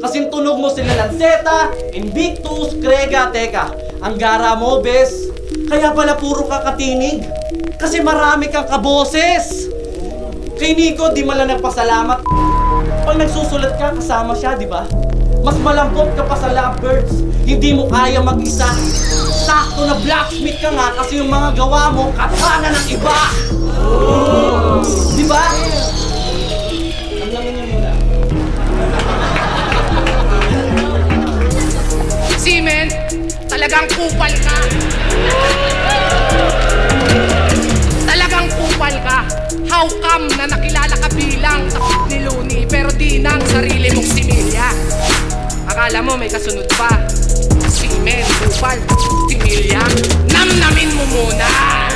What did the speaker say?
Kasing tunog mo sila Lanceta, Invictus, Krega. Teka, ang gara mo, bes. Kaya pala puro ka katinig. Kasi marami kang kaboses. Kay Nico, di man lang nagpasalamat. Pag nagsusulat ka, kasama siya, di ba? Mas malambot ka pa sa lovebirds. Hindi mo kaya mag-isa. Sakto na blacksmith ka nga kasi yung mga gawa mo katana ng iba. Di ba? Amlamin niyo muna. Simen, talagang kupal ka. Talagang kupal ka. How come na nakilala ka bilang ni Looney pero di nang sarili mong similya? Akala mo may kasunod pa. Simen, kupal, similya. Namnamin mo muna.